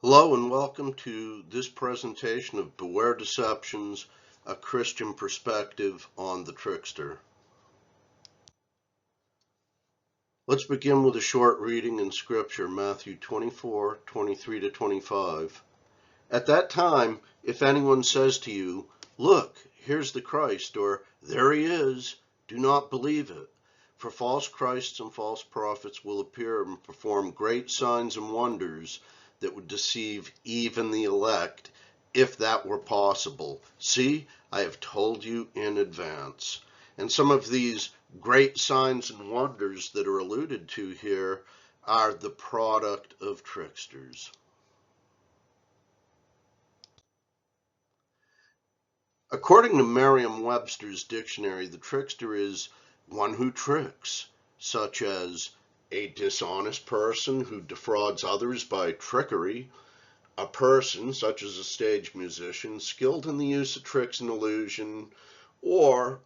Hello and welcome to this presentation of Beware Deceptions, a Christian perspective on the trickster. Let's begin with a short reading in Scripture, Matthew 24:23-25. At that time, if anyone says to you, "Look, here's the Christ," or "There he is," do not believe it. For false Christs and false prophets will appear and perform great signs and wonders that would deceive even the elect, if that were possible. See, I have told you in advance. And some of these great signs and wonders that are alluded to here are the product of tricksters. According to Merriam-Webster's dictionary, the trickster is one who tricks, such as a dishonest person who defrauds others by trickery, a person, such as a stage musician, skilled in the use of tricks and illusion, or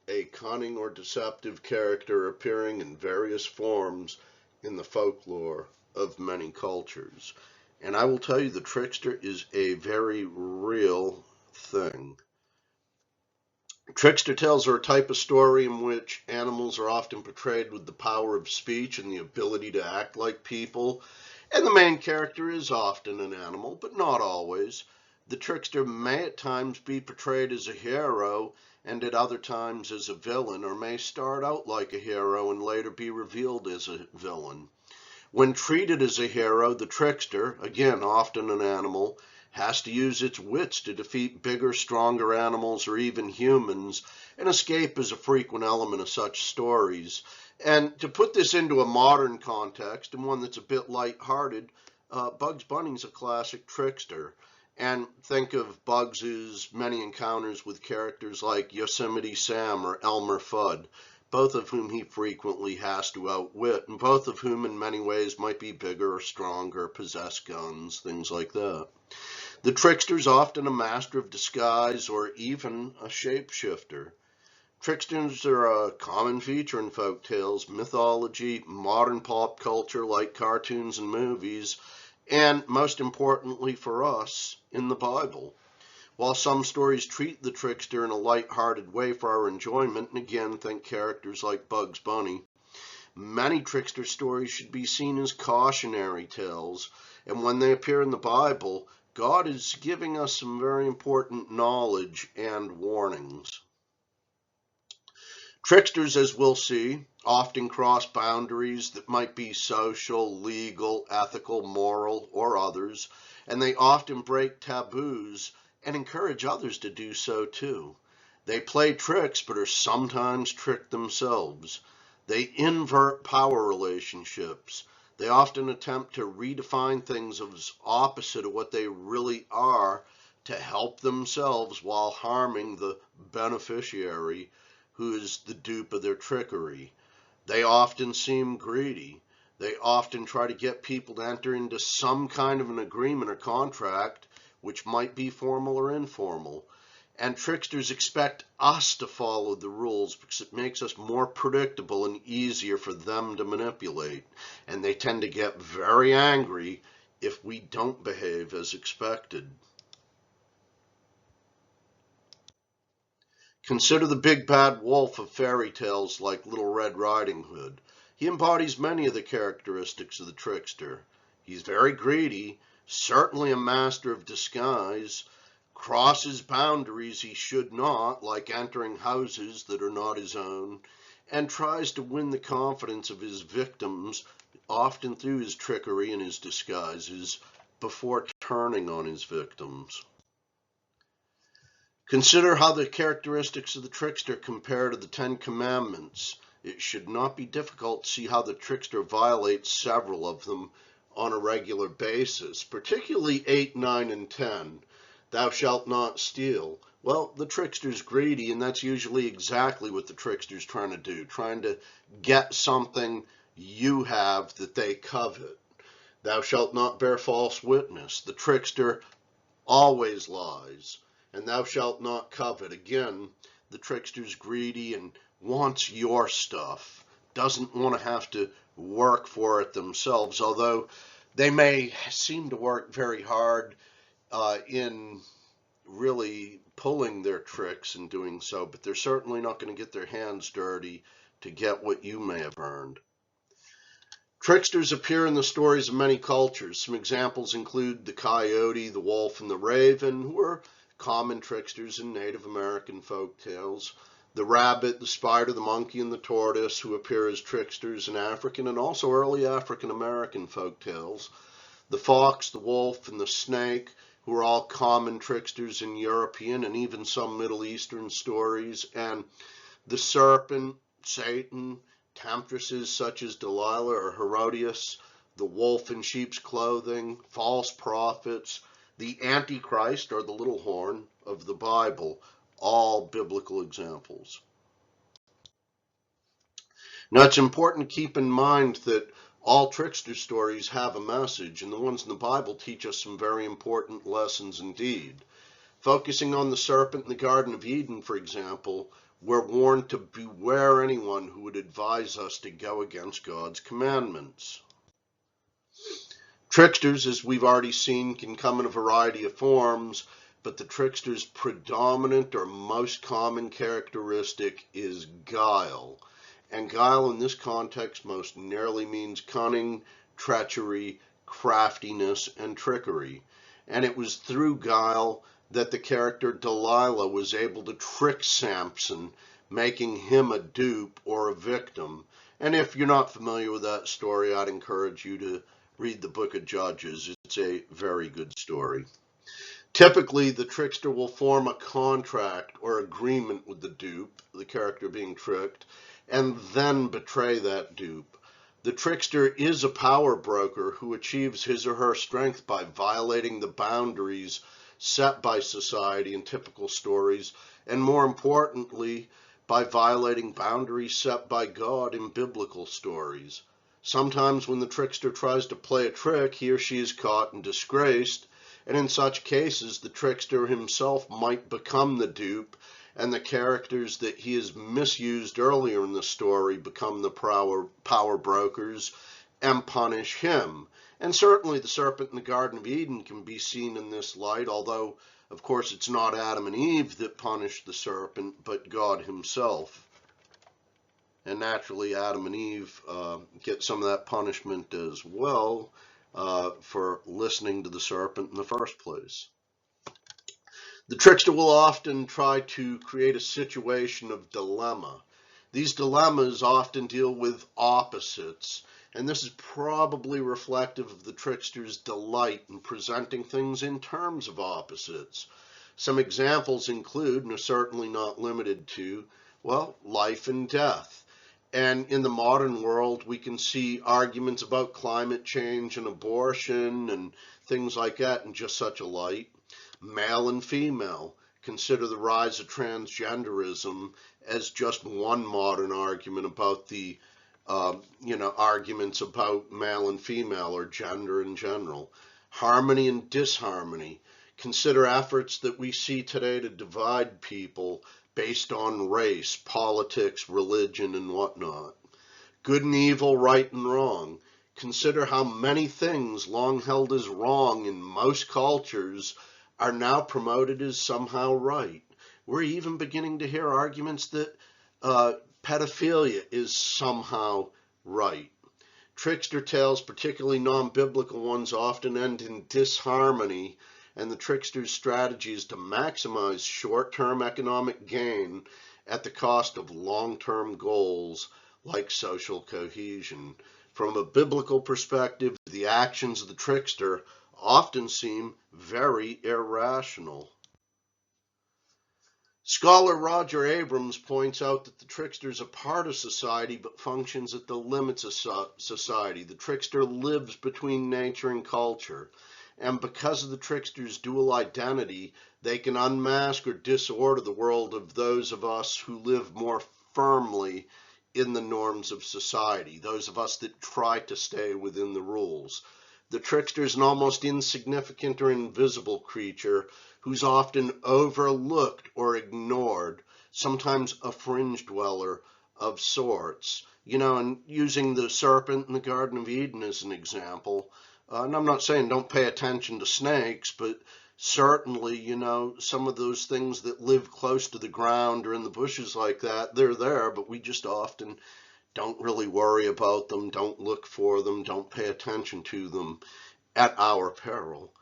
a cunning or deceptive character appearing in various forms in the folklore of many cultures. And I will tell you, the trickster is a very real thing. Trickster tales are a type of story in which animals are often portrayed with the power of speech and the ability to act like people, and the main character is often an animal, but not always. The trickster may at times be portrayed as a hero and at other times as a villain, or may start out like a hero and later be revealed as a villain. When treated as a hero, the trickster, again often an animal, has to use its wits to defeat bigger, stronger animals or even humans, and escape is a frequent element of such stories. And to put this into a modern context, and one that's a bit lighthearted, Bugs Bunny's a classic trickster. And think of Bugs's many encounters with characters like Yosemite Sam or Elmer Fudd, both of whom he frequently has to outwit, and both of whom in many ways might be bigger or stronger, possess guns, things like that. The trickster is often a master of disguise or even a shapeshifter. Tricksters are a common feature in folk tales, mythology, modern pop culture like cartoons and movies, and most importantly for us, in the Bible. While some stories treat the trickster in a light-hearted way for our enjoyment, and again think characters like Bugs Bunny, many trickster stories should be seen as cautionary tales, and when they appear in the Bible, God is giving us some very important knowledge and warnings. Tricksters, as we'll see, often cross boundaries that might be social, legal, ethical, moral, or others, and they often break taboos and encourage others to do so too. They play tricks but are sometimes tricked themselves. They invert power relationships. They often attempt to redefine things as opposite of what they really are to help themselves while harming the beneficiary who is the dupe of their trickery. They often seem greedy. They often try to get people to enter into some kind of an agreement or contract, which might be formal or informal. And tricksters expect us to follow the rules because it makes us more predictable and easier for them to manipulate. And they tend to get very angry if we don't behave as expected. Consider the big bad wolf of fairy tales like Little Red Riding Hood. He embodies many of the characteristics of the trickster. He's very greedy, certainly a master of disguise, crosses boundaries he should not, like entering houses that are not his own, and tries to win the confidence of his victims, often through his trickery and his disguises, before turning on his victims. Consider how the characteristics of the trickster compare to the Ten Commandments. It should not be difficult to see how the trickster violates several of them on a regular basis, particularly 8, 9, and 10. Thou shalt not steal. Well, the trickster's greedy, and that's usually exactly what the trickster's trying to do, trying to get something you have that they covet. Thou shalt not bear false witness. The trickster always lies. And thou shalt not covet. Again, the trickster's greedy and wants your stuff, doesn't want to have to work for it themselves, although They may seem to work very hard in really pulling their tricks and doing so, but they're certainly not going to get their hands dirty to get what you may have earned. Tricksters appear in the stories of many cultures. Some examples include the coyote, the wolf, and the raven, who are common tricksters in Native American folk tales. The rabbit, the spider, the monkey, and the tortoise, who appear as tricksters in African and also early African American folk tales. The fox, the wolf, and the snake, who are all common tricksters in European and even some Middle Eastern stories. And the serpent, Satan, temptresses such as Delilah or Herodias, the wolf in sheep's clothing, false prophets, the Antichrist or the little horn of the Bible, all biblical examples. Now it's important to keep in mind that all trickster stories have a message, and the ones in the Bible teach us some very important lessons indeed. Focusing on the serpent in the Garden of Eden, for example, we're warned to beware anyone who would advise us to go against God's commandments. Tricksters, as we've already seen, can come in a variety of forms, but the trickster's predominant or most common characteristic is guile. And guile in this context most nearly means cunning, treachery, craftiness, and trickery. And it was through guile that the character Delilah was able to trick Samson, making him a dupe or a victim. And if you're not familiar with that story, I'd encourage you to read the book of Judges. It's a very good story. Typically, the trickster will form a contract or agreement with the dupe, the character being tricked, and then betray that dupe. The trickster is a power broker who achieves his or her strength by violating the boundaries set by society in typical stories, and more importantly, by violating boundaries set by God in biblical stories. Sometimes when the trickster tries to play a trick, he or she is caught and disgraced, and in such cases, the trickster himself might become the dupe, and the characters that he has misused earlier in the story become the power brokers and punish him. And certainly the serpent in the Garden of Eden can be seen in this light, although, of course, it's not Adam and Eve that punished the serpent, but God himself. And naturally, Adam and Eve get some of that punishment as well for listening to the serpent in the first place. The trickster will often try to create a situation of dilemma. These dilemmas often deal with opposites, and this is probably reflective of the trickster's delight in presenting things in terms of opposites. Some examples include, and are certainly not limited to, well, life and death. And in the modern world, we can see arguments about climate change and abortion and things like that in just such a light. Male and female. Consider the rise of transgenderism as just one modern argument about the arguments about male and female or gender in general. Harmony and disharmony. Consider efforts that we see today to divide people based on race, politics, religion, and whatnot. Good and evil, right and wrong. Consider how many things long held as wrong in most cultures are now promoted as somehow right. We're even beginning to hear arguments that pedophilia is somehow right. Trickster tales, particularly non-biblical ones, often end in disharmony, and the trickster's strategy is to maximize short-term economic gain at the cost of long-term goals like social cohesion. From a biblical perspective, the actions of the trickster often seem very irrational. Scholar Roger Abrams points out that the trickster is a part of society but functions at the limits of society. The trickster lives between nature and culture, and because of the trickster's dual identity, they can unmask or disorder the world of those of us who live more firmly in the norms of society, those of us that try to stay within the rules. The trickster is an almost insignificant or invisible creature who's often overlooked or ignored, sometimes a fringe dweller of sorts. And using the serpent in the Garden of Eden as an example, And I'm not saying don't pay attention to snakes, but certainly, some of those things that live close to the ground or in the bushes like that, they're there, but we just often don't really worry about them, don't look for them, don't pay attention to them at our peril.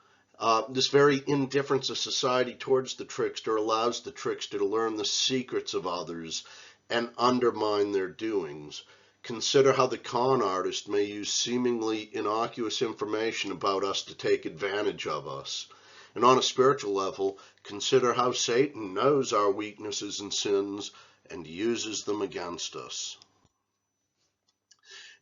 This very indifference of society towards the trickster allows the trickster to learn the secrets of others and undermine their doings. Consider how the con artist may use seemingly innocuous information about us to take advantage of us. And on a spiritual level, consider how Satan knows our weaknesses and sins and uses them against us.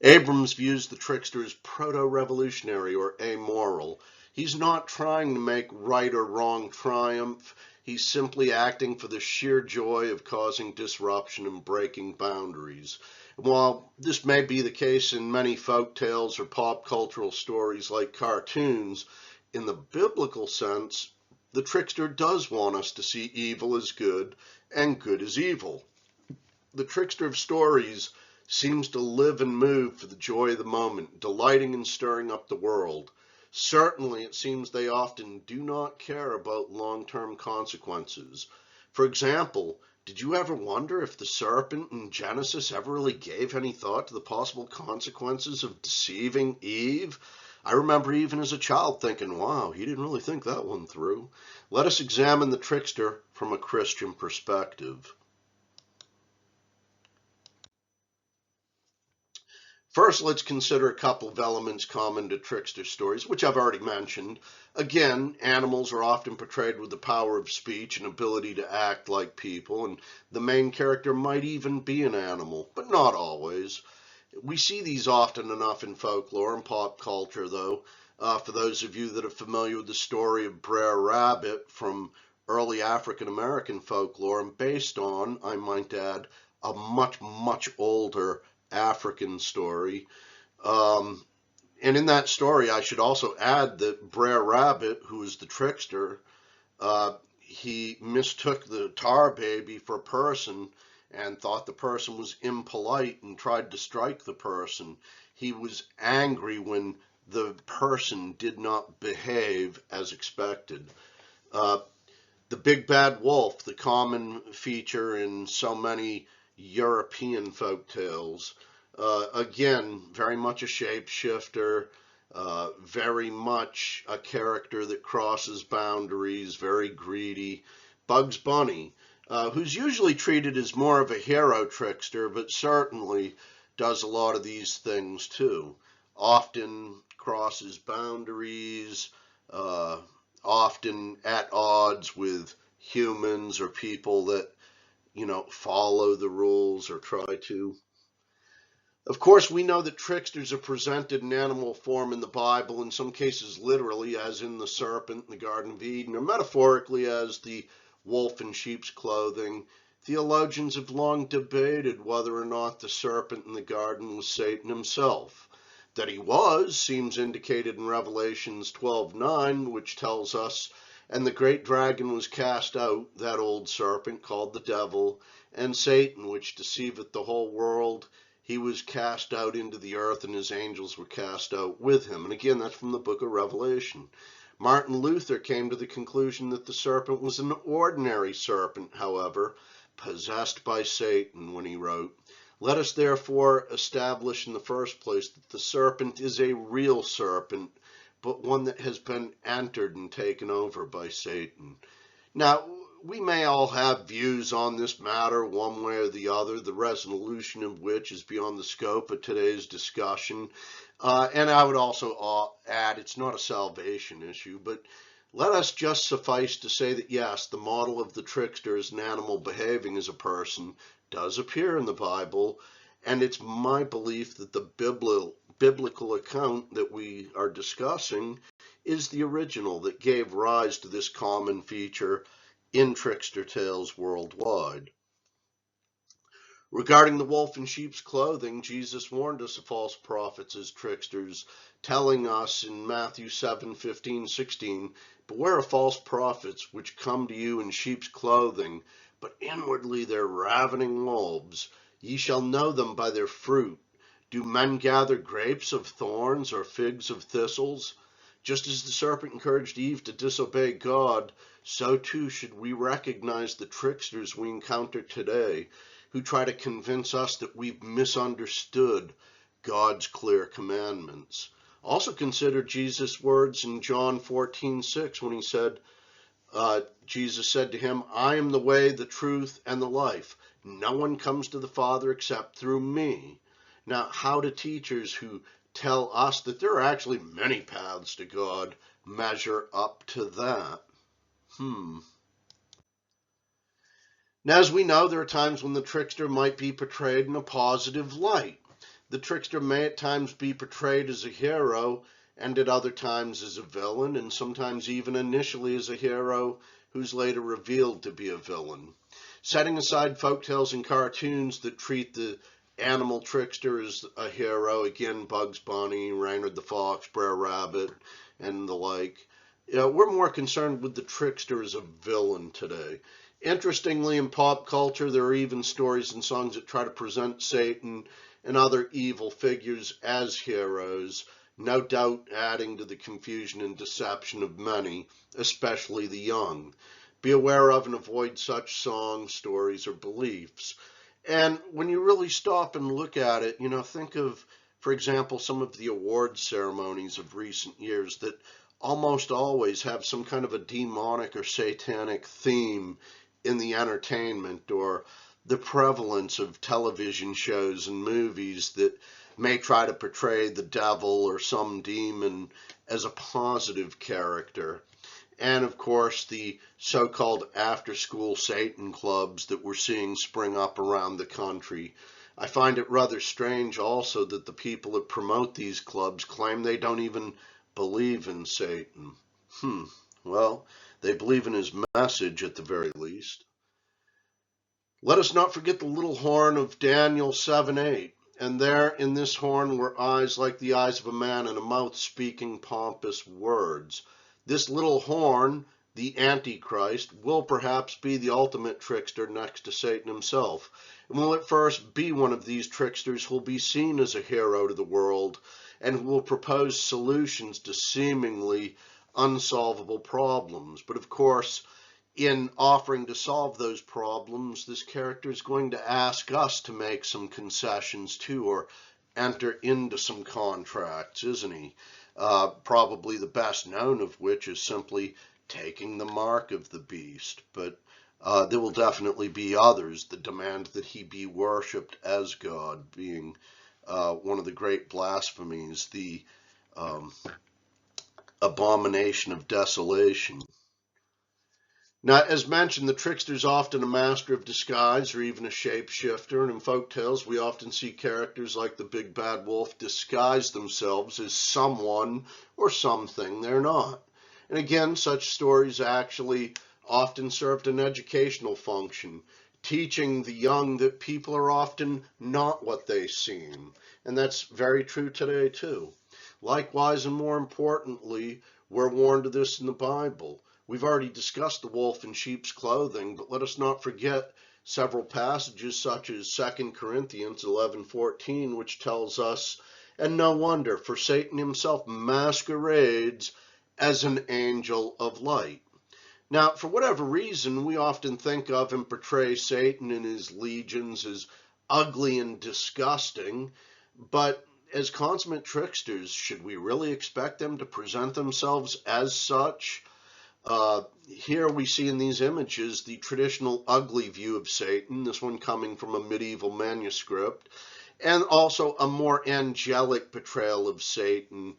Abrams views the trickster as proto-revolutionary or amoral. He's not trying to make right or wrong triumph. He's simply acting for the sheer joy of causing disruption and breaking boundaries. While this may be the case in many folk tales or pop cultural stories like cartoons, in the biblical sense, the trickster does want us to see evil as good and good as evil. The trickster of stories seems to live and move for the joy of the moment, delighting in stirring up the world. Certainly, it seems they often do not care about long-term consequences. For example, did you ever wonder if the serpent in Genesis ever really gave any thought to the possible consequences of deceiving Eve? I remember even as a child thinking, wow, he didn't really think that one through. Let us examine the trickster from a Christian perspective. First, let's consider a couple of elements common to trickster stories, which I've already mentioned. Again, animals are often portrayed with the power of speech and ability to act like people, and the main character might even be an animal, but not always. We see these often enough in folklore and pop culture, though. For those of you that are familiar with the story of Brer Rabbit from early African American folklore, and based on, I might add, a much, much older African story. And in that story, I should also add that Brer Rabbit, who is the trickster, he mistook the tar baby for a person and thought the person was impolite and tried to strike the person. He was angry when the person did not behave as expected. The big bad wolf, the common feature in so many European folk tales. Again, very much a shapeshifter, very much a character that crosses boundaries, very greedy. Bugs Bunny, who's usually treated as more of a hero trickster, but certainly does a lot of these things too. Often crosses boundaries, often at odds with humans or people that, follow the rules or try to. Of course, we know that tricksters are presented in animal form in the Bible, in some cases literally, as in the serpent in the Garden of Eden, or metaphorically as the wolf in sheep's clothing. Theologians have long debated whether or not the serpent in the garden was Satan himself. That he was seems indicated in Revelations 12:9, which tells us, "And the great dragon was cast out, that old serpent called the devil, and Satan, which deceiveth the whole world. He was cast out into the earth, and his angels were cast out with him." And again, that's from the book of Revelation. Martin Luther came to the conclusion that the serpent was an ordinary serpent, however, possessed by Satan, when he wrote, "Let us therefore establish in the first place that the serpent is a real serpent, but one that has been entered and taken over by Satan." Now, we may all have views on this matter one way or the other, the resolution of which is beyond the scope of today's discussion. And I would also add, it's not a salvation issue, but let us just suffice to say that yes, the model of the trickster as an animal behaving as a person does appear in the Bible, and it's my belief that the biblical account that we are discussing is the original that gave rise to this common feature in trickster tales worldwide. Regarding the wolf in sheep's clothing, Jesus warned us of false prophets as tricksters, telling us in Matthew 7:15-16, "Beware of false prophets which come to you in sheep's clothing, but inwardly they're ravening wolves. Ye shall know them by their fruit. Do men gather grapes of thorns or figs of thistles? Just as the serpent encouraged Eve to disobey God, so too should we recognize the tricksters we encounter today who try to convince us that we've misunderstood God's clear commandments. Also consider Jesus' words in John 14:6 when he said, Jesus said to him, I am the way, the truth, and the life. No one comes to the Father except through me. Now, how do teachers who tell us that there are actually many paths to God measure up to that? Now, as we know, there are times when the trickster might be portrayed in a positive light. The trickster may at times be portrayed as a hero, and at other times as a villain, and sometimes even initially as a hero who's later revealed to be a villain. Setting aside folktales and cartoons that treat the animal trickster as a hero, again, Bugs Bunny, Reynard the Fox, Brer Rabbit, and the like, we're more concerned with the trickster as a villain today. Interestingly, in pop culture, there are even stories and songs that try to present Satan and other evil figures as heroes, no doubt adding to the confusion and deception of many, especially the young. Be aware of and avoid such songs, stories, or beliefs. And when you really stop and look at it, think of, for example, some of the award ceremonies of recent years that almost always have some kind of a demonic or satanic theme in the entertainment, or the prevalence of television shows and movies that may try to portray the devil or some demon as a positive character. And of course, the so-called after-school Satan clubs that we're seeing spring up around the country. I find it rather strange also that the people that promote these clubs claim they don't even believe in Satan. Well, they believe in his message at the very least. Let us not forget the little horn of Daniel 7:8. And there in this horn were eyes like the eyes of a man, and a mouth speaking pompous words. This little horn, the Antichrist, will perhaps be the ultimate trickster next to Satan himself, and will at first be one of these tricksters who will be seen as a hero to the world, and who will propose solutions to seemingly unsolvable problems. But of course, in offering to solve those problems, this character is going to ask us to make some concessions too, or enter into some contracts, isn't he? Probably the best known of which is simply taking the mark of the beast. But there will definitely be others that demand that he be worshipped as God, being one of the great blasphemies, the abomination of desolation. Now, as mentioned, the trickster is often a master of disguise or even a shapeshifter, and in folk tales we often see characters like the big bad wolf disguise themselves as someone or something they're not. And again, such stories actually often served an educational function, teaching the young that people are often not what they seem. And that's very true today too. Likewise, and more importantly, we're warned of this in the Bible. We've already discussed the wolf in sheep's clothing, but let us not forget several passages such as 2 Corinthians 11:14, which tells us, and no wonder, for Satan himself masquerades as an angel of light. Now, for whatever reason, we often think of and portray Satan and his legions as ugly and disgusting, but as consummate tricksters, should we really expect them to present themselves as such? Here we see in these images the traditional ugly view of Satan, this one coming from a medieval manuscript, and also a more angelic portrayal of Satan,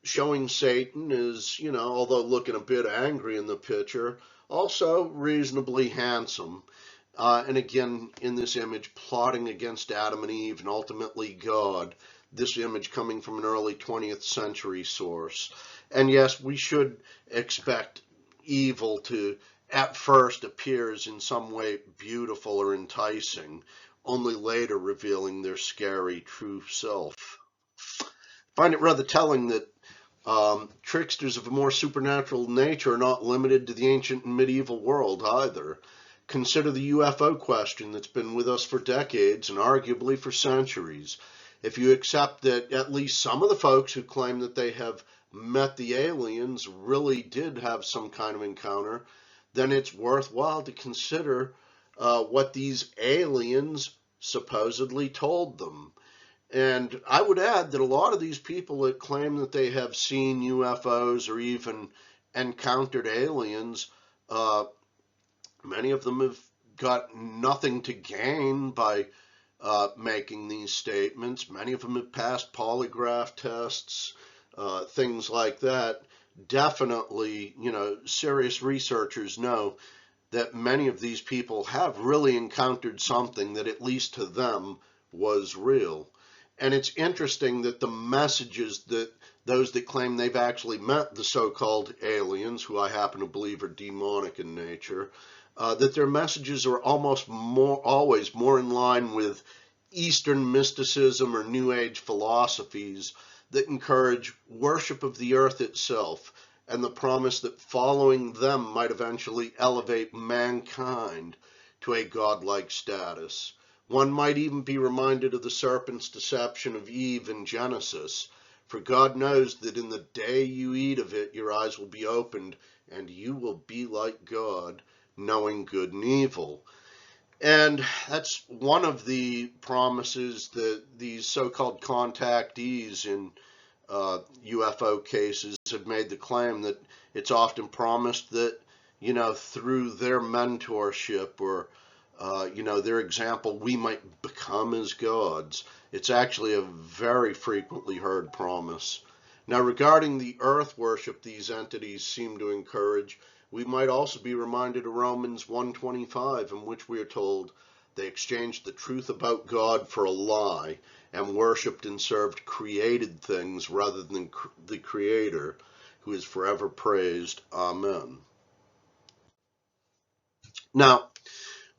showing Satan as, although looking a bit angry in the picture, also reasonably handsome. And again, in this image, plotting against Adam and Eve and ultimately God, this image coming from an early 20th century source. And yes, we should expect evil to at first appears in some way beautiful or enticing, only later revealing their scary true self. I find it rather telling that tricksters of a more supernatural nature are not limited to the ancient and medieval world either. Consider the UFO question that's been with us for decades and arguably for centuries. If you accept that at least some of the folks who claim that they have met the aliens really did have some kind of encounter, then it's worthwhile to consider what these aliens supposedly told them. And I would add that a lot of these people that claim that they have seen UFOs or even encountered aliens, many of them have got nothing to gain by making these statements. Many of them have passed polygraph tests, things like that. Definitely, serious researchers know that many of these people have really encountered something that, at least to them, was real. And it's interesting that the messages that those that claim they've actually met the so-called aliens, who I happen to believe are demonic in nature, that their messages are always more in line with Eastern mysticism or New Age philosophies that encourage worship of the earth itself and the promise that following them might eventually elevate mankind to a godlike status. One might even be reminded of the serpent's deception of Eve in Genesis. For God knows that in the day you eat of it, your eyes will be opened, and you will be like God, knowing good and evil. And that's one of the promises that these so-called contactees in UFO cases have made the claim that it's often promised that, through their mentorship or their example, we might become as gods. It's actually a very frequently heard promise. Now, regarding the earth worship these entities seem to encourage, we might also be reminded of Romans 1:25, in which we are told they exchanged the truth about God for a lie and worshipped and served created things rather than the Creator, who is forever praised. Amen. Now,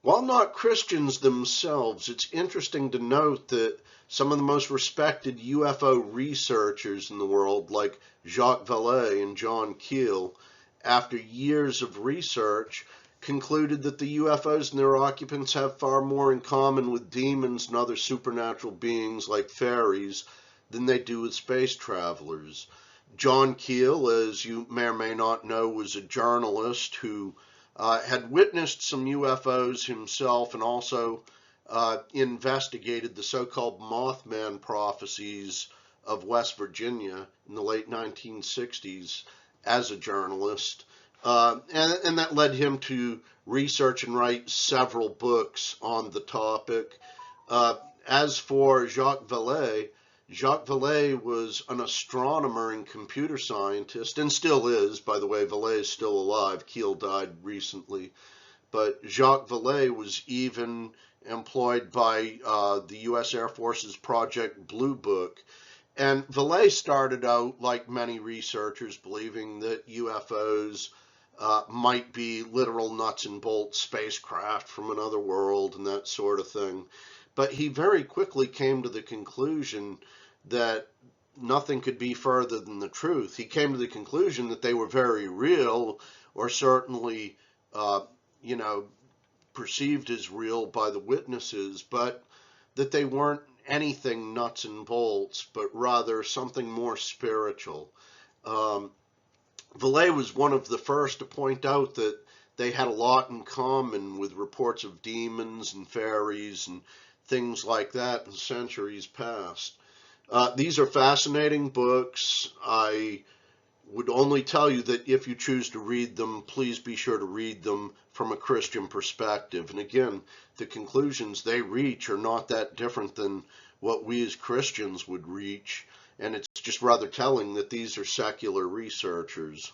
while not Christians themselves, it's interesting to note that some of the most respected UFO researchers in the world, like Jacques Vallée and John Keel, after years of research, concluded that the UFOs and their occupants have far more in common with demons and other supernatural beings like fairies than they do with space travelers. John Keel, as you may or may not know, was a journalist who had witnessed some UFOs himself and also investigated the so-called Mothman prophecies of West Virginia in the late 1960s as a journalist. And that led him to research and write several books on the topic. As for Jacques Vallée was an astronomer and computer scientist, and still is, by the way. Vallée is still alive. Keel died recently. But Jacques Vallée was even employed by the U.S. Air Force's Project Blue Book. And Vallée started out, like many researchers, believing that UFOs might be literal nuts and bolts spacecraft from another world and that sort of thing. But he very quickly came to the conclusion that nothing could be further than the truth. He came to the conclusion that they were very real, or certainly, perceived as real by the witnesses, but that they weren't anything nuts and bolts, but rather something more spiritual. Vallée was one of the first to point out that they had a lot in common with reports of demons and fairies and things like that in centuries past. These are fascinating books. I would only tell you that if you choose to read them, please be sure to read them from a Christian perspective. And again, the conclusions they reach are not that different than what we as Christians would reach, and it's just rather telling that these are secular researchers.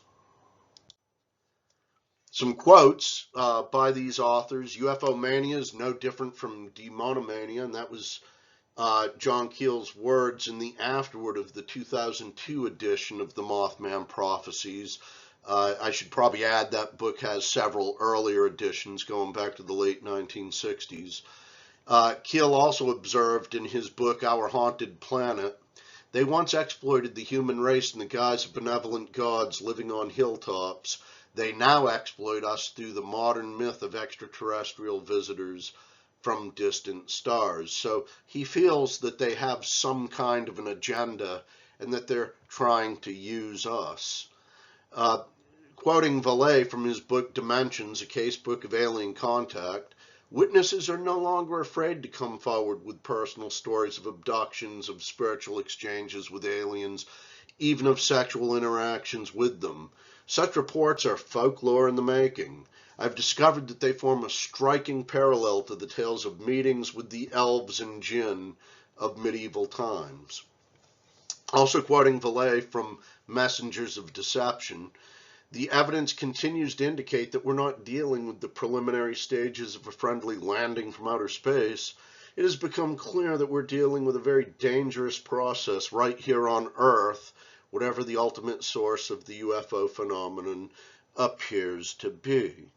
Some quotes by these authors: UFO mania is no different from demonomania, and that was John Keel's words in the afterword of the 2002 edition of the Mothman Prophecies. I should probably add that book has several earlier editions going back to the late 1960s. Keel also observed in his book, Our Haunted Planet, they once exploited the human race in the guise of benevolent gods living on hilltops. They now exploit us through the modern myth of extraterrestrial visitors from distant stars. So he feels that they have some kind of an agenda and that they're trying to use us. Quoting Vallée from his book Dimensions, a casebook of alien contact, witnesses are no longer afraid to come forward with personal stories of abductions, of spiritual exchanges with aliens, even of sexual interactions with them. Such reports are folklore in the making. I've discovered that they form a striking parallel to the tales of meetings with the elves and jinn of medieval times. Also quoting Vallée from Messengers of Deception, the evidence continues to indicate that we're not dealing with the preliminary stages of a friendly landing from outer space. It has become clear that we're dealing with a very dangerous process right here on Earth, whatever the ultimate source of the UFO phenomenon appears to be.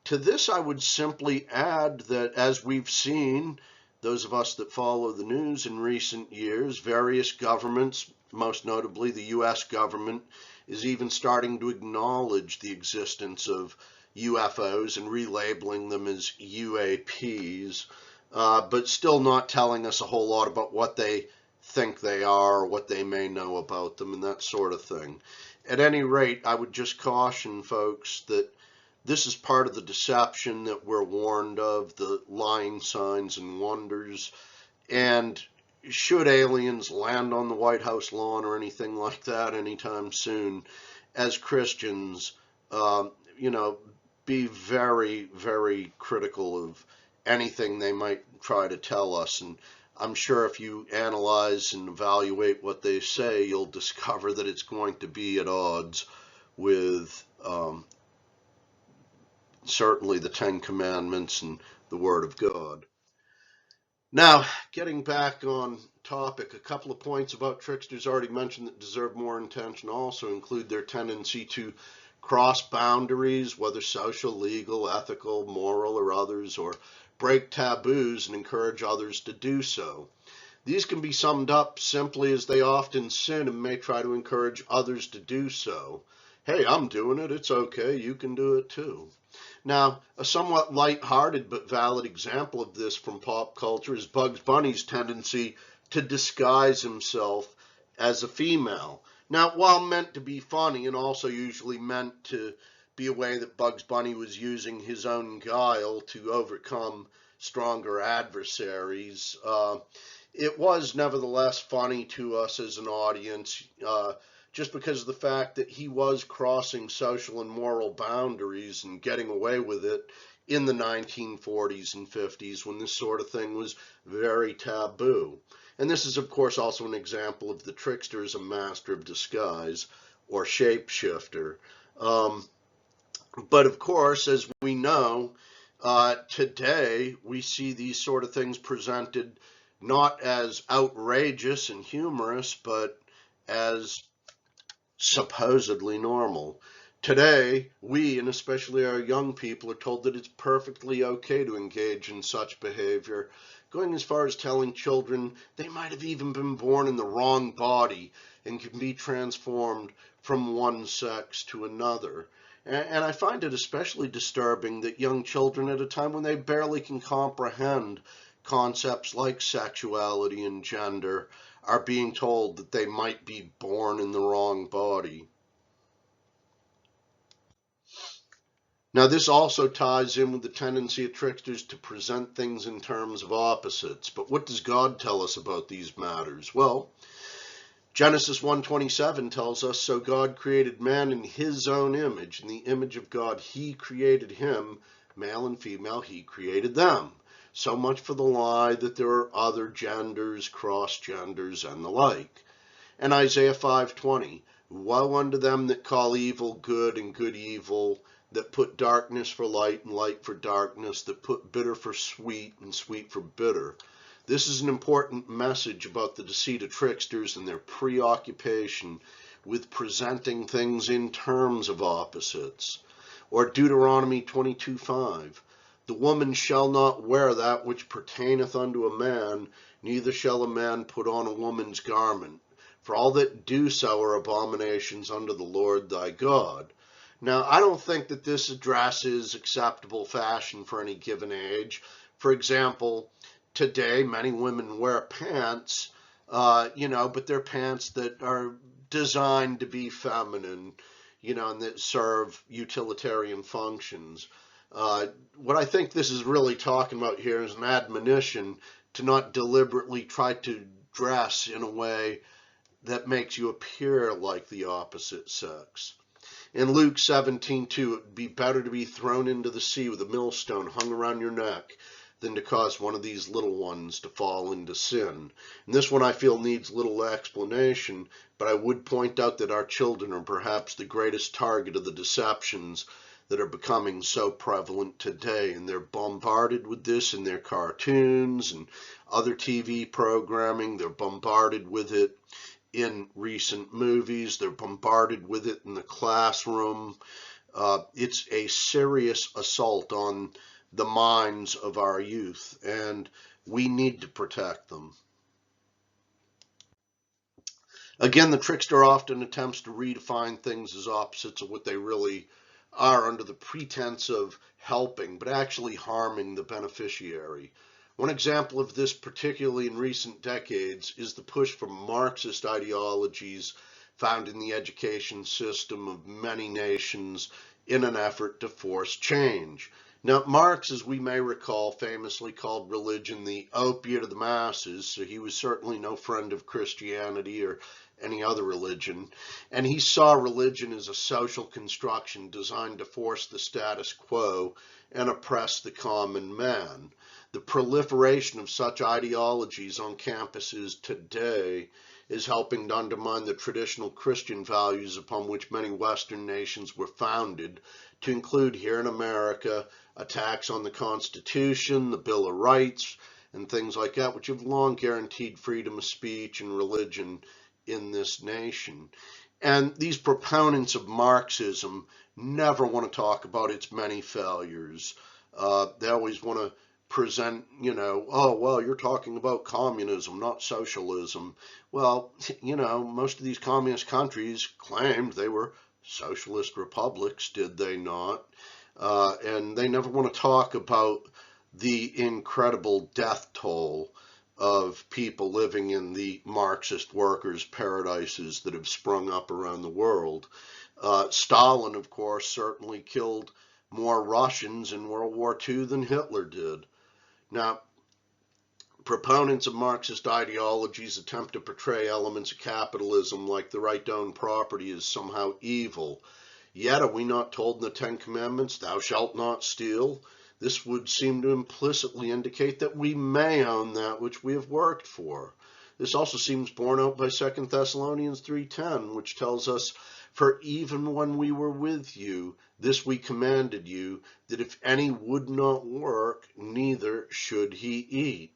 To this, I would simply add that, as we've seen, those of us that follow the news in recent years, various governments, most notably the US government, is even starting to acknowledge the existence of UFOs and relabeling them as UAPs, but still not telling us a whole lot about what they think they are, what they may know about them, and that sort of thing. At any rate, I would just caution folks that this is part of the deception that we're warned of, the lying signs and wonders, and should aliens land on the White House lawn or anything like that anytime soon, as Christians, be very, very critical of anything they might try to tell us. And I'm sure if you analyze and evaluate what they say, you'll discover that it's going to be at odds with certainly the Ten Commandments and the Word of God. Now, getting back on topic, a couple of points about tricksters already mentioned that deserve more attention also include their tendency to cross boundaries, whether social, legal, ethical, moral, or others, or break taboos and encourage others to do so. These can be summed up simply as they often sin and may try to encourage others to do so. Hey, I'm doing it, it's okay, you can do it too. Now, a somewhat light-hearted but valid example of this from pop culture is Bugs Bunny's tendency to disguise himself as a female. Now, while meant to be funny and also usually meant to be a way that Bugs Bunny was using his own guile to overcome stronger adversaries, it was nevertheless funny to us as an audience, just because of the fact that he was crossing social and moral boundaries and getting away with it in the 1940s and 50s when this sort of thing was very taboo. And this is, of course, also an example of the trickster as a master of disguise or shapeshifter. But, of course, as we know, today we see these sort of things presented not as outrageous and humorous, but as supposedly normal. Today, we, and especially our young people, are told that it's perfectly okay to engage in such behavior, going as far as telling children they might have even been born in the wrong body and can be transformed from one sex to another. And I find it especially disturbing that young children, at a time when they barely can comprehend concepts like sexuality and gender, are being told that they might be born in the wrong body. Now, this also ties in with the tendency of tricksters to present things in terms of opposites. But what does God tell us about these matters? Well, Genesis 1:27 tells us, so God created man in his own image. In the image of God, he created him, male and female, he created them. So much for the lie that there are other genders, cross-genders, and the like. And Isaiah 5:20, woe unto them that call evil good and good evil, that put darkness for light and light for darkness, that put bitter for sweet and sweet for bitter. This is an important message about the deceit of tricksters and their preoccupation with presenting things in terms of opposites. Or Deuteronomy 22:5, the woman shall not wear that which pertaineth unto a man, neither shall a man put on a woman's garment. For all that do so are abominations unto the Lord thy God. Now, I don't think that this addresses acceptable fashion for any given age, For example, today many women wear pants, but they're pants that are designed to be feminine, and that serve utilitarian functions. What I think this is really talking about here is an admonition to not deliberately try to dress in a way that makes you appear like the opposite sex. In Luke 17:2, it would be better to be thrown into the sea with a millstone hung around your neck than to cause one of these little ones to fall into sin. And this one I feel needs little explanation, but I would point out that our children are perhaps the greatest target of the deceptions that are becoming so prevalent today. And they're bombarded with this in their cartoons and other TV programming. They're bombarded with it in recent movies. They're bombarded with it in the classroom. It's a serious assault on the minds of our youth, and we need to protect them. Again, the trickster often attempts to redefine things as opposites of what they really are under the pretense of helping, but actually harming the beneficiary. One example of this, particularly in recent decades, is the push for Marxist ideologies found in the education system of many nations in an effort to force change. Now, Marx, as we may recall, famously called religion the opiate of the masses, so he was certainly no friend of Christianity or any other religion, and he saw religion as a social construction designed to force the status quo and oppress the common man. The proliferation of such ideologies on campuses today is helping to undermine the traditional Christian values upon which many Western nations were founded, to include here in America attacks on the Constitution, the Bill of Rights, and things like that, which have long guaranteed freedom of speech and religion in this nation. And these proponents of Marxism never want to talk about its many failures. They always want to present, oh, well, you're talking about communism, not socialism. Well, most of these communist countries claimed they were socialist republics, did they not? And they never want to talk about the incredible death toll of people living in the Marxist workers' paradises that have sprung up around the world. Stalin, of course, certainly killed more Russians in World War II than Hitler did. Now, proponents of Marxist ideologies attempt to portray elements of capitalism like the right to own property as somehow evil. Yet are we not told in the Ten Commandments, thou shalt not steal? This would seem to implicitly indicate that we may own that which we have worked for. This also seems borne out by 2 Thessalonians 3:10, which tells us, for even when we were with you, this we commanded you, that if any would not work, neither should he eat.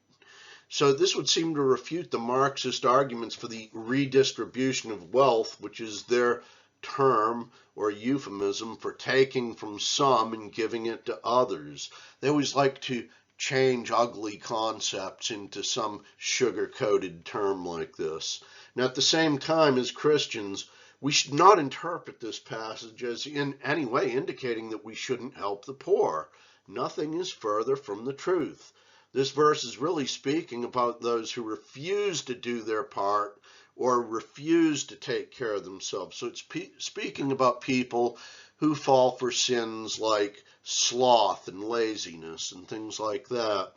So this would seem to refute the Marxist arguments for the redistribution of wealth, which is their term or euphemism for taking from some and giving it to others. They always like to change ugly concepts into some sugar-coated term like this. Now, at the same time, as Christians, we should not interpret this passage as in any way indicating that we shouldn't help the poor. Nothing is further from the truth. This verse is really speaking about those who refuse to do their part or refuse to take care of themselves. So it's speaking about people who fall for sins like sloth and laziness and things like that.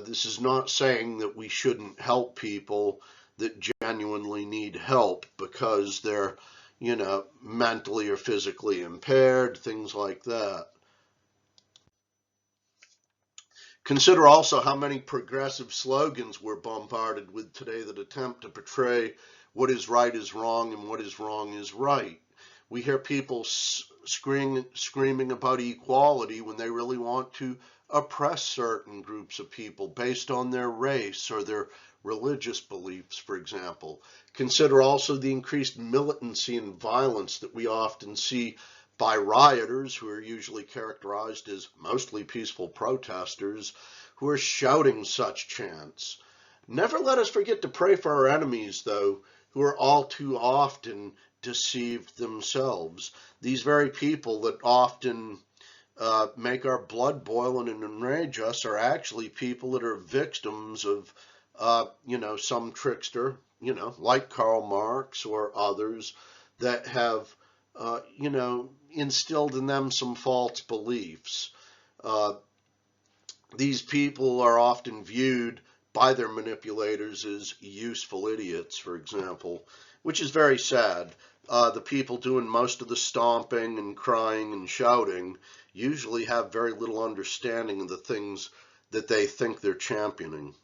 This is not saying that we shouldn't help people that genuinely need help because they're, mentally or physically impaired, things like that. Consider also how many progressive slogans we're bombarded with today that attempt to portray what is right is wrong and what is wrong is right. We hear people screaming about equality when they really want to oppress certain groups of people based on their race or their religious beliefs, for example. Consider also the increased militancy and violence that we often see by rioters, who are usually characterized as mostly peaceful protesters, who are shouting such chants. Never let us forget to pray for our enemies, though, who are all too often deceived themselves. These very people that often make our blood boil and enrage us are actually people that are victims of, some trickster, like Karl Marx or others that have, instilled in them some false beliefs. Uh, these people are often viewed by their manipulators as useful idiots, for example, which is very sad. The people doing most of the stomping and crying and shouting usually have very little understanding of the things that they think they're championing.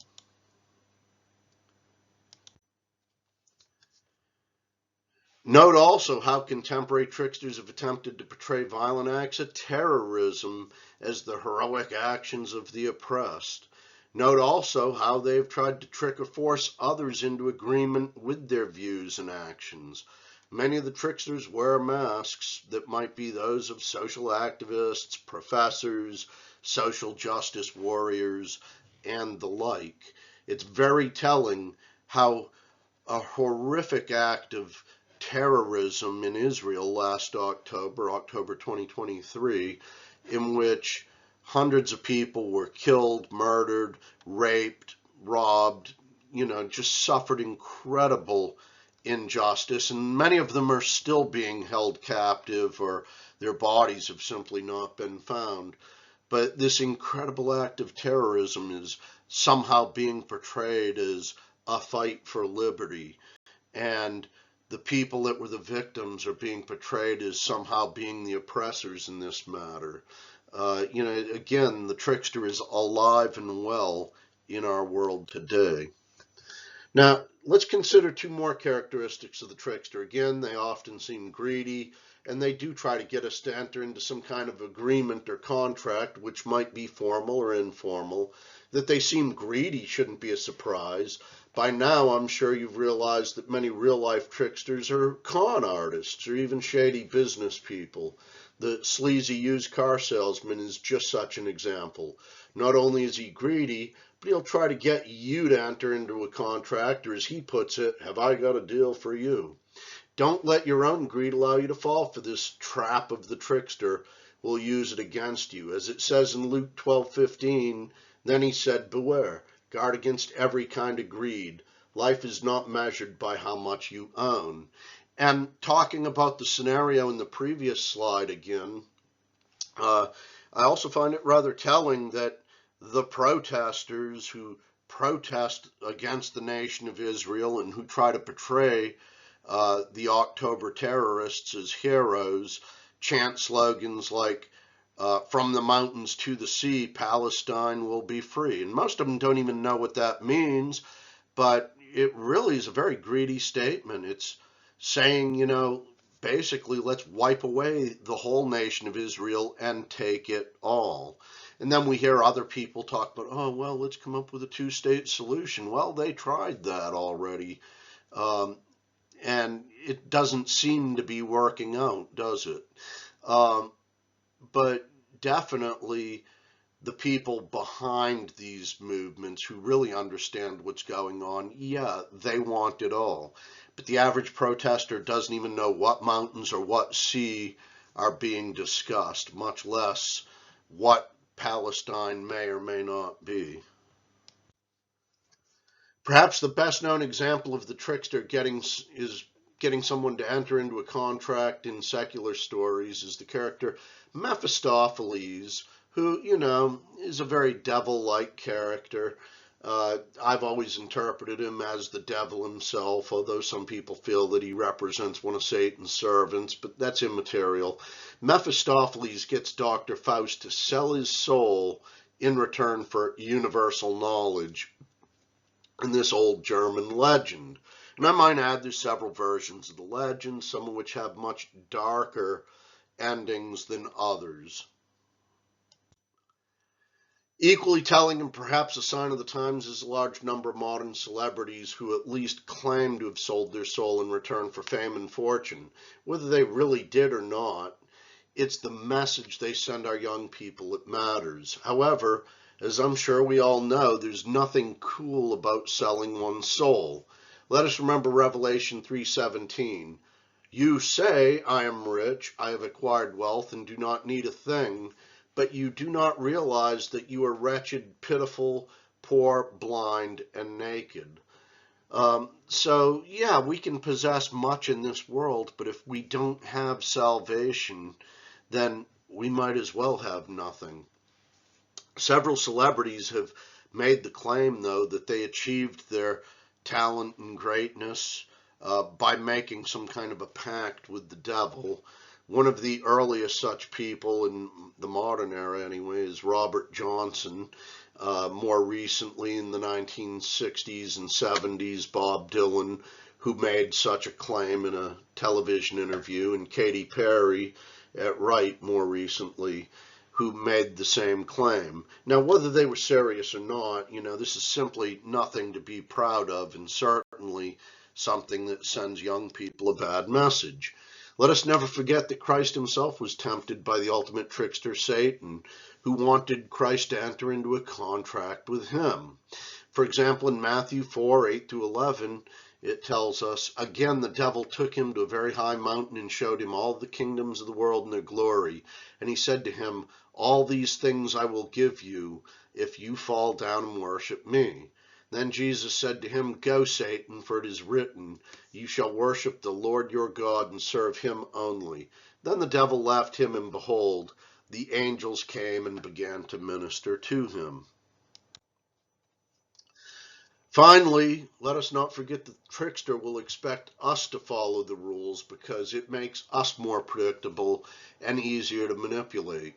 Note also how contemporary tricksters have attempted to portray violent acts of terrorism as the heroic actions of the oppressed. Note also how they have tried to trick or force others into agreement with their views and actions. Many of the tricksters wear masks that might be those of social activists, professors, social justice warriors, and the like. It's very telling how a horrific act of terrorism in Israel last October, October 2023, in which hundreds of people were killed, murdered, raped, robbed, just suffered incredible injustice, and many of them are still being held captive or their bodies have simply not been found. But this incredible act of terrorism is somehow being portrayed as a fight for liberty, and the people that were the victims are being portrayed as somehow being the oppressors in this matter. Again, the trickster is alive and well in our world today. Now, let's consider two more characteristics of the trickster. Again, they often seem greedy, and they do try to get us to enter into some kind of agreement or contract, which might be formal or informal. That they seem greedy shouldn't be a surprise. By now, I'm sure you've realized that many real-life tricksters are con artists or even shady business people. The sleazy used car salesman is just such an example. Not only is he greedy, but he'll try to get you to enter into a contract, or as he puts it, have I got a deal for you? Don't let your own greed allow you to fall for this trap of the trickster. Will use it against you. As it says in Luke 12:15, then he said, beware, guard against every kind of greed. Life is not measured by how much you own. And talking about the scenario in the previous slide again, I also find it rather telling that the protesters who protest against the nation of Israel and who try to portray the October terrorists as heroes chant slogans like, from the mountains to the sea, Palestine will be free. And most of them don't even know what that means, but it really is a very greedy statement. It's saying, basically, let's wipe away the whole nation of Israel and take it all. And then we hear other people talk about, oh, well, let's come up with a two-state solution. Well, they tried that already. And it doesn't seem to be working out, does it? But definitely the people behind these movements who really understand what's going on, yeah, they want it all. But the average protester doesn't even know what mountains or what sea are being discussed, much less what Palestine may or may not be. Perhaps the best known example of the trickster getting someone to enter into a contract in secular stories is the character Mephistopheles, who, is a very devil-like character. I've always interpreted him as the devil himself, although some people feel that he represents one of Satan's servants, but that's immaterial. Mephistopheles gets Dr. Faust to sell his soul in return for universal knowledge in this old German legend. And I might add there's several versions of the legend, some of which have much darker endings than others. Equally telling, and perhaps a sign of the times, is a large number of modern celebrities who at least claim to have sold their soul in return for fame and fortune. Whether they really did or not, it's the message they send our young people that matters. However, as I'm sure we all know, there's nothing cool about selling one's soul. Let us remember Revelation 3:17. You say, I am rich, I have acquired wealth, and do not need a thing, but you do not realize that you are wretched, pitiful, poor, blind, and naked. So, yeah, we can possess much in this world, but if we don't have salvation, then we might as well have nothing. Several celebrities have made the claim, though, that they achieved their talent and greatness by making some kind of a pact with the devil. One of the earliest such people in the modern era, anyway, is Robert Johnson. More recently, in the 1960s and 70s, Bob Dylan, who made such a claim in a television interview, and Katy Perry at Right more recently, who made the same claim. Now, whether they were serious or not, this is simply nothing to be proud of, and certainly something that sends young people a bad message. Let us never forget that Christ himself was tempted by the ultimate trickster, Satan, who wanted Christ to enter into a contract with him. For example, in Matthew 4:8-11, it tells us, "Again the devil took him to a very high mountain and showed him all the kingdoms of the world and their glory. And he said to him, All these things I will give you if you fall down and worship me. Then Jesus said to him, Go, Satan, for it is written, You shall worship the Lord your God and serve him only. Then the devil left him, and behold, the angels came and began to minister to him." Finally, let us not forget that the trickster will expect us to follow the rules because it makes us more predictable and easier to manipulate.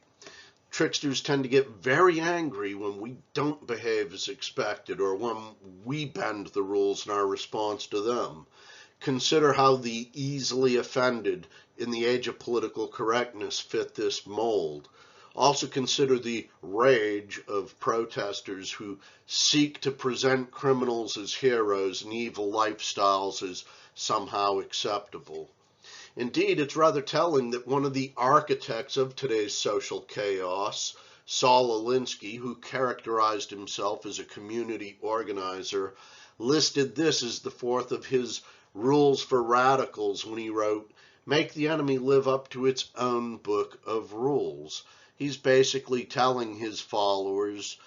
Tricksters tend to get very angry when we don't behave as expected or when we bend the rules in our response to them. Consider how the easily offended in the age of political correctness fit this mold. Also consider the rage of protesters who seek to present criminals as heroes and evil lifestyles as somehow acceptable. Indeed, it's rather telling that one of the architects of today's social chaos, Saul Alinsky, who characterized himself as a community organizer, listed this as the fourth of his rules for radicals when he wrote, "Make the enemy live up to its own book of rules." He's basically telling his followers,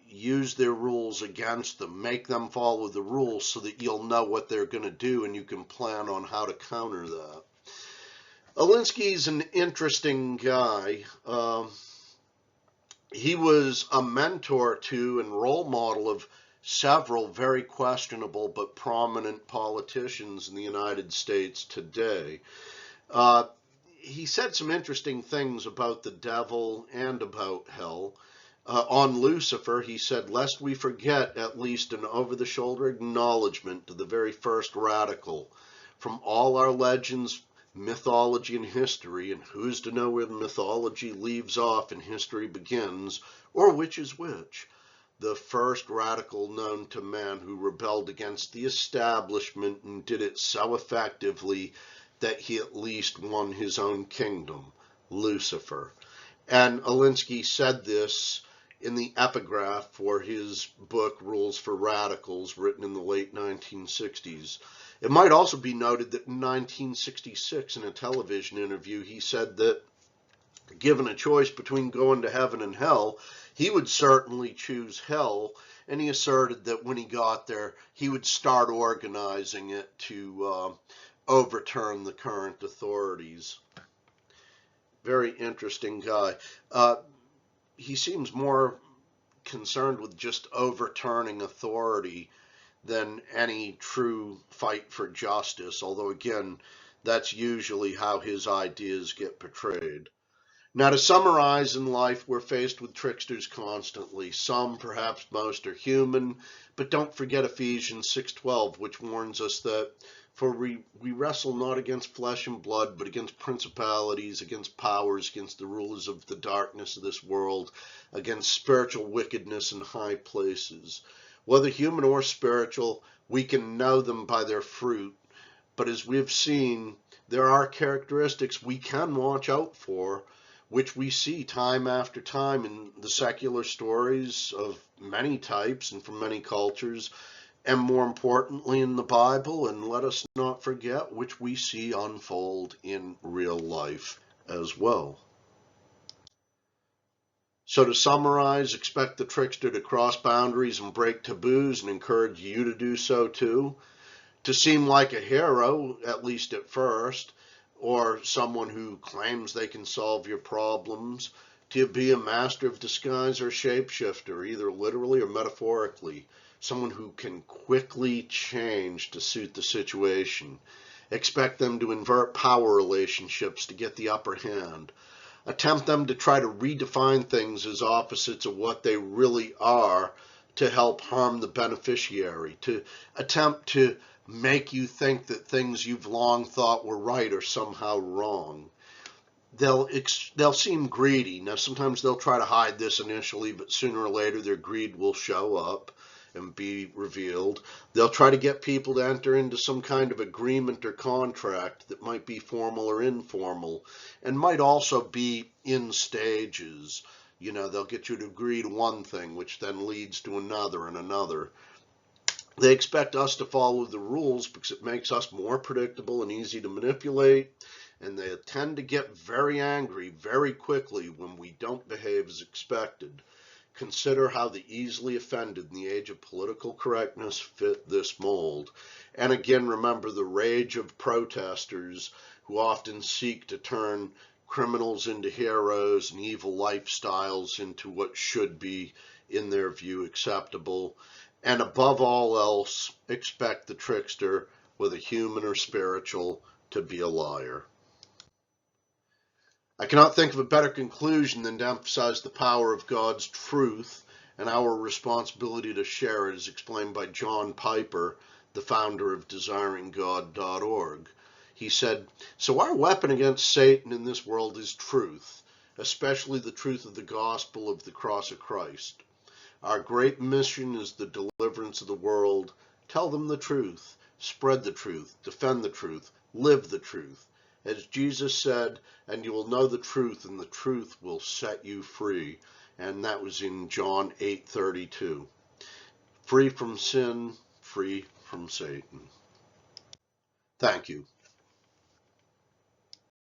use their rules against them. Make them follow the rules so that you'll know what they're going to do and you can plan on how to counter that. Alinsky's an interesting guy. He was a mentor to and role model of several very questionable but prominent politicians in the United States today. He said some interesting things about the devil and about hell. On Lucifer, he said, "Lest we forget at least an over-the-shoulder acknowledgement to the very first radical. From all our legends, mythology, and history, and who's to know where the mythology leaves off and history begins, or which is which, the first radical known to man who rebelled against the establishment and did it so effectively that he at least won his own kingdom, Lucifer." And Alinsky said this in the epigraph for his book Rules for Radicals, written in the late 1960s. It might also be noted that in 1966, in a television interview, he said that given a choice between going to heaven and hell, he would certainly choose hell, and he asserted that when he got there, he would start organizing it to overturn the current authorities. Very interesting guy. He seems more concerned with just overturning authority than any true fight for justice, although again, that's usually how his ideas get portrayed. Now, to summarize, in life, we're faced with tricksters constantly. Some, perhaps most, are human, but don't forget Ephesians 6:12, which warns us that for we wrestle not against flesh and blood, but against principalities, against powers, against the rulers of the darkness of this world, against spiritual wickedness in high places. Whether human or spiritual, we can know them by their fruit. But as we've seen, there are characteristics we can watch out for, which we see time after time in the secular stories of many types and from many cultures, and more importantly in the Bible, and let us not forget, which we see unfold in real life as well. So to summarize, expect the trickster to cross boundaries and break taboos and encourage you to do so too. To seem like a hero, at least at first, or someone who claims they can solve your problems. To be a master of disguise or shapeshifter, either literally or metaphorically. Someone who can quickly change to suit the situation. Expect them to invert power relationships to get the upper hand. Attempt them to try to redefine things as opposites of what they really are to help harm the beneficiary, to attempt to make you think that things you've long thought were right are somehow wrong. They'll seem greedy. Now, sometimes they'll try to hide this initially, but sooner or later their greed will show up and be revealed. They'll try to get people to enter into some kind of agreement or contract that might be formal or informal and might also be in stages. You know, they'll get you to agree to one thing, which then leads to another and another. They expect us to follow the rules because it makes us more predictable and easy to manipulate, and they tend to get very angry very quickly when we don't behave as expected. Consider how the easily offended in the age of political correctness fit this mold. And again, remember the rage of protesters who often seek to turn criminals into heroes and evil lifestyles into what should be, in their view, acceptable. And above all else, expect the trickster, whether human or spiritual, to be a liar. I cannot think of a better conclusion than to emphasize the power of God's truth and our responsibility to share it, as explained by John Piper, the founder of DesiringGod.org. He said, "So our weapon against Satan in this world is truth, especially the truth of the gospel of the cross of Christ. Our great mission is the deliverance of the world. Tell them the truth, spread the truth, defend the truth, live the truth. As Jesus said, and you will know the truth, and the truth will set you free." And that was in John 8:32. Free from sin, free from Satan. Thank you.